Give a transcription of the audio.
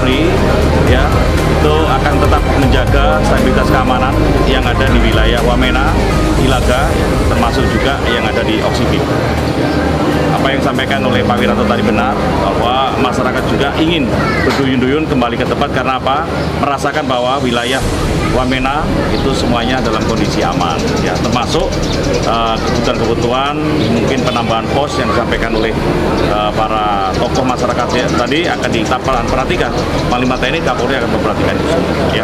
Kapolri ya itu akan tetap menjaga stabilitas keamanan yang ada di wilayah Wamena, Ilaga, termasuk juga yang ada di Oksibil. Apa yang disampaikan oleh Pak Wiranto tadi benar, bahwa masyarakat juga ingin berduyun-duyun kembali ke tempat karena apa? Merasakan bahwa wilayah Wamena itu semuanya dalam kondisi aman, ya, termasuk kebutuhan-kebutuhan mungkin penambahan pos yang disampaikan oleh para tokoh masyarakat ya, tadi akan kita perhatikan. Panglima TNI Kapolri akan memperhatikan itu semua. Ya.